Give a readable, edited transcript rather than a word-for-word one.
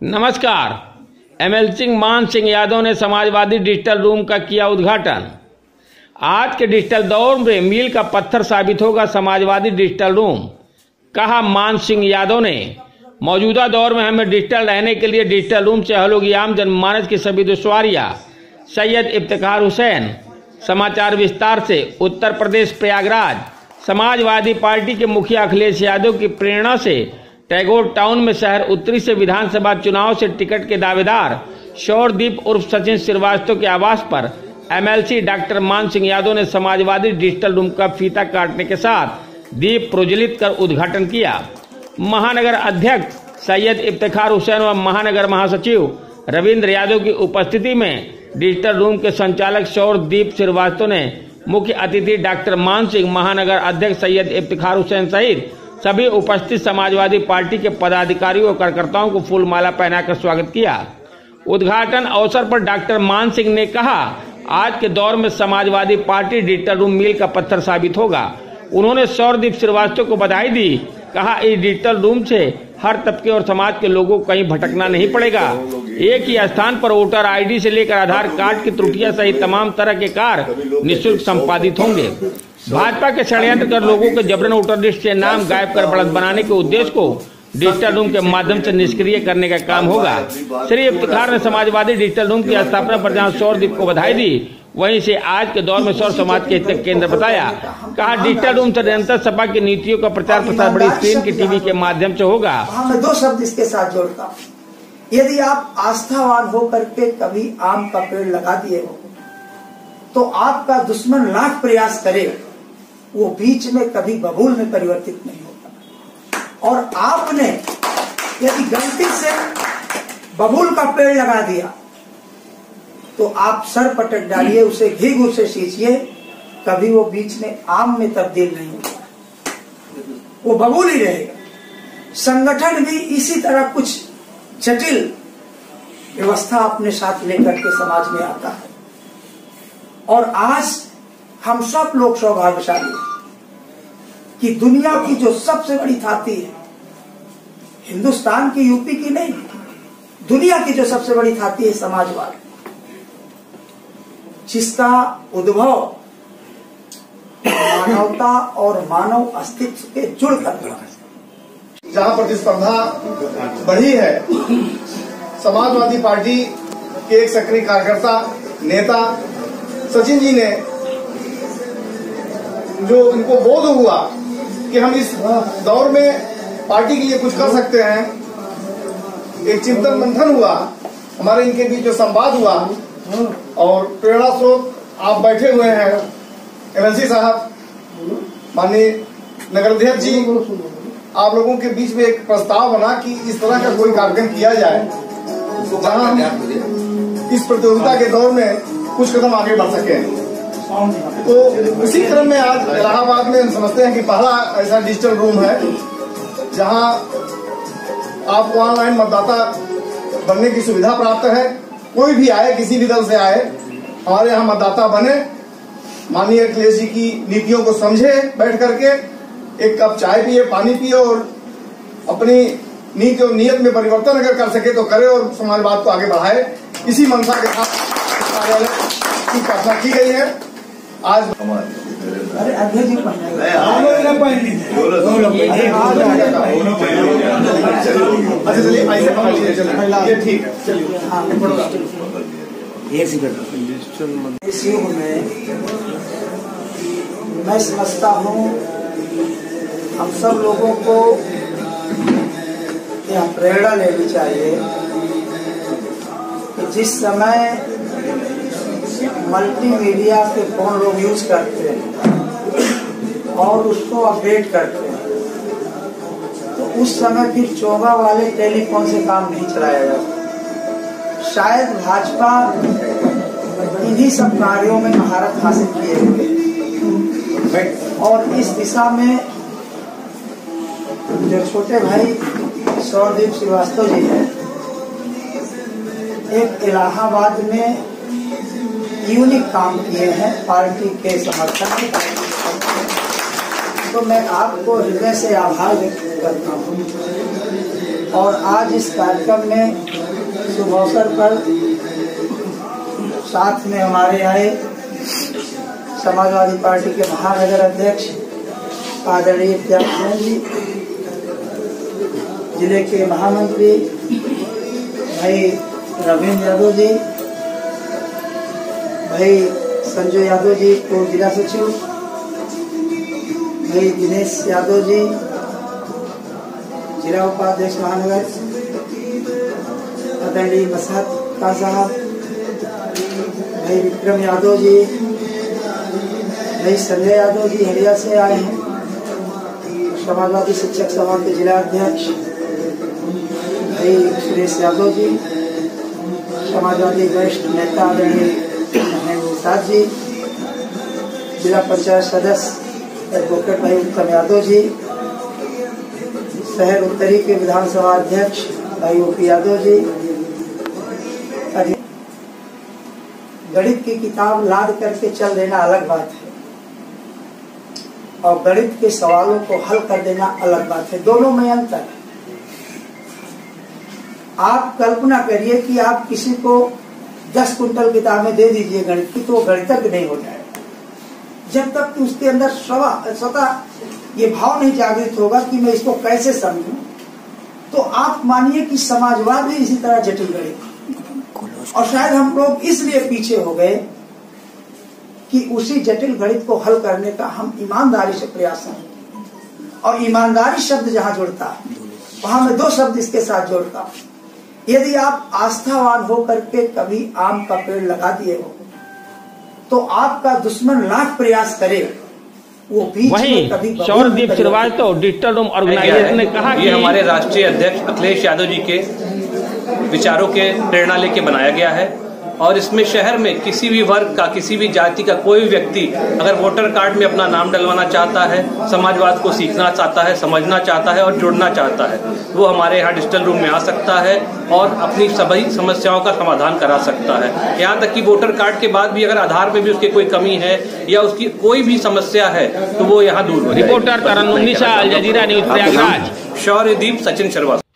नमस्कार। एमएलसी मान सिंह यादव ने समाजवादी डिजिटल रूम का किया उद्घाटन। आज के डिजिटल दौर में मील का पत्थर साबित होगा समाजवादी डिजिटल रूम, कहा मान सिंह यादव ने। मौजूदा दौर में हमें डिजिटल रहने के लिए डिजिटल रूम से हल होगी आम जनमानस की सभी दुश्वारियां। सैयद इफ्तिखार हुसैन। समाचार विस्तार से। उत्तर प्रदेश प्रयागराज। समाजवादी पार्टी के मुखिया अखिलेश यादव की प्रेरणा से टैगोर टाउन में शहर उत्तरी से विधानसभा चुनाव से टिकट के दावेदार शौरदीप उर्फ सचिन श्रीवास्तव के आवास पर एमएलसी डॉक्टर मान सिंह यादव ने समाजवादी डिजिटल रूम का फीता काटने के साथ दीप प्रज्वलित कर उद्घाटन किया। महानगर अध्यक्ष सैयद इफ्तिखार हुसैन व महानगर महासचिव रविंद्र यादव की उपस्थिति में डिजिटल रूम के संचालक शौरदीप श्रीवास्तव ने मुख्य अतिथि डॉक्टर मान सिंह, महानगर अध्यक्ष सैयद इफ्तिखार हुसैन सहित सभी उपस्थित समाजवादी पार्टी के पदाधिकारियों और कार्यकर्ताओं को फूल माला पहनाकर स्वागत किया। उद्घाटन अवसर पर डॉक्टर मान सिंह ने कहा, आज के दौर में समाजवादी पार्टी डिजिटल रूम मील का पत्थर साबित होगा। उन्होंने शौरदीप श्रीवास्तव को बधाई दी। कहा, इस डिजिटल रूम से हर तबके और समाज के लोगों को कहीं भटकना नहीं पड़ेगा। एक ही स्थान पर वोटर आईडी से लेकर आधार कार्ड की त्रुटियां सहित तमाम तरह के कार्य निःशुल्क संपादित होंगे। भाजपा के षड्यंत्र कर लोगों के जबरन वोटर लिस्ट से नाम गायब कर बढ़त बनाने के उद्देश्य को डिजिटल रूम के माध्यम से निष्क्रिय करने का काम होगा। श्री इफ्तिखार ने समाजवादी डिजिटल रूम की स्थापना पर जहां शौरदीप को बधाई दी, वहीं से आज के दौर में सौर समाज के हित केंद्र बताया। कहा, डिजिटल रूम से निरंतर सपा की नीतियों का प्रचार प्रसार बड़ी स्क्रीन की टीवी के माध्यम से होगा। मैं दो शब्द इसके साथ जोड़ता हूँ। यदि आप आस्थावान होकर के कभी आम का पेड़ लगा दिए हो तो आपका दुश्मन लाख प्रयास करे, वो बीच में कभी बबूल में परिवर्तित नहीं होता। और आपने यदि गलती से बबूल का पेड़ लगा दिया तो आप सर पटक डालिए, उसे घी घूस से सींचिए, कभी वो बीच में आम में तब्दील नहीं होगा, वो बबूल ही रहेगा। संगठन भी इसी तरह कुछ जटिल व्यवस्था अपने साथ लेकर के समाज में आता है। और आज हम सब लोग सौभाग्यशाली कि दुनिया की जो सबसे बड़ी थाती है, हिंदुस्तान की, यूपी की नहीं, दुनिया की जो सबसे बड़ी थाती है समाजवाद, जिसका उद्भव मानवता और मानव अस्तित्व के जुड़कर हुआ है। जहां प्रतिस्पर्धा बढ़ी है, समाजवादी पार्टी के एक सक्रिय कार्यकर्ता नेता सचिन जी ने जो इनको बोध हुआ कि हम इस दौर में पार्टी के लिए कुछ कर सकते हैं, एक चिंतन मंथन हुआ, हमारे इनके बीच जो संवाद हुआ और प्रेरणा स्रोत आप बैठे हुए हैं एमएलसी साहब, माननीय नगर अध्यक्ष जी, आप लोगों के बीच में एक प्रस्ताव बना कि इस तरह का कोई कार्यक्रम किया जाए जहां इस प्रतियोगिता के दौर में कुछ कदम आगे बढ़ सके। तो उसी क्रम में आज इलाहाबाद में हम समझते हैं कि पहला ऐसा डिजिटल रूम है जहां आपको ऑनलाइन मतदाता बनने की सुविधा प्राप्त है। कोई भी आए, किसी भी दल से आए, हमारे यहाँ मतदाता बने, माननीय अखिलेश जी की नीतियों को समझे, बैठ करके एक कप चाय पिए, पानी पिए और अपनी नीति और नियत में परिवर्तन अगर कर सके तो करे और समाजवाद को आगे बढ़ाए। इसी मंशा के साथ कार्यालय की स्थापना की गई है। आज अरे अध्यक्ष जी अच्छा चलिए, ऐसे पकड़ लीजिए, चलिए ठीक है, चलिए इस युग में मैं समझता हूँ हम सब लोगों को यह प्रेरणा लेनी चाहिए कि जिस समय मल्टीमीडिया के फोन लोग यूज करते हैं और उसको अपडेट करते हैं, तो उस समय फिर चोगा वाले टेलीफोन से काम नहीं चलाया जाता। शायद भाजपा इन्हीं सब कार्यों में महारत हासिल किए हुए और इस दिशा में जो छोटे भाई शौरदीप श्रीवास्तव जी हैं, एक इलाहाबाद में यूनिक काम किए हैं पार्टी के समर्थन में। तो मैं आपको हृदय से आभार व्यक्त करता हूँ और आज इस कार्यक्रम में शुभ अवसर पर साथ में हमारे आए समाजवादी पार्टी के महानगर अध्यक्ष आदरणीय त्याग जैन जी, जिले के महामंत्री भाई रविंद्र यादव जी, भाई संजय यादव जी को जिला सचिव, भाई दिनेश यादव जी जिला उपाध्यक्ष महानगर, आदरणीय मसहत खान साहब, भाई विक्रम यादव जी, भाई संजय यादव जी हरिया से आए हैं, समाजवादी शिक्षक सभा के जिला अध्यक्ष भाई सुरेश यादव जी, समाजवादी वरिष्ठ नेता आदरणीय महेंद्र प्रसाद जी, जिला पंचायत सदस्य एडवोकेट भाई उत्तम यादव जी, शहर उत्तरी के विधानसभा अध्यक्ष भाई ओपी यादव जी। गणित की किताब लाद करके चल देना अलग बात है और गणित के सवालों को हल कर देना अलग बात है, दोनों में अंतर है। आप कल्पना करिए कि आप किसी को 10 कुंटल किताबें दे दीजिए गणित की, तो वो गणितज्ञ नहीं हो जाएगा जब तक कि उसके अंदर स्वतः ये भाव नहीं जागृत होगा कि मैं इसको कैसे समझूं। तो आप मानिए कि समाजवाद भी इसी तरह जटिल गणित, और शायद हम लोग इसलिए पीछे हो गए कि उसी जटिल गणित को हल करने का हम ईमानदारी से प्रयास करें। और ईमानदारी शब्द जहां जुड़ता है वहां मैं 2 शब्द इसके साथ जोड़ता हूं। यदि आप आस्थावान होकर के कभी आम का पेड़ लगा दिए हो तो आपका दुश्मन लाख प्रयास करे, वो बीच में कभी शौर्यदीप श्रीवास्तव डिजिटल रूम ऑर्गेनाइजर ने कहा कि ये हमारे राष्ट्रीय अध्यक्ष अखिलेश यादव जी के विचारों के प्रेरणा लेके बनाया गया है और इसमें शहर में किसी भी वर्ग का, किसी भी जाति का कोई व्यक्ति अगर वोटर कार्ड में अपना नाम डलवाना चाहता है, समाजवाद को सीखना चाहता है, समझना चाहता है और जुड़ना चाहता है, वो हमारे यहाँ डिजिटल रूम में आ सकता है और अपनी सभी समस्याओं का समाधान करा सकता है। यहाँ तक कि वोटर कार्ड के बाद भी अगर आधार में भी उसकी कोई कमी है या उसकी कोई भी समस्या है तो वो यहाँ दूर हो जाएगी। रिपोर्टर तरन्नुम निशा, अल जजीरा न्यूज़ प्रयागराज। शौर्यदीप सचिन श्रीवास्तव।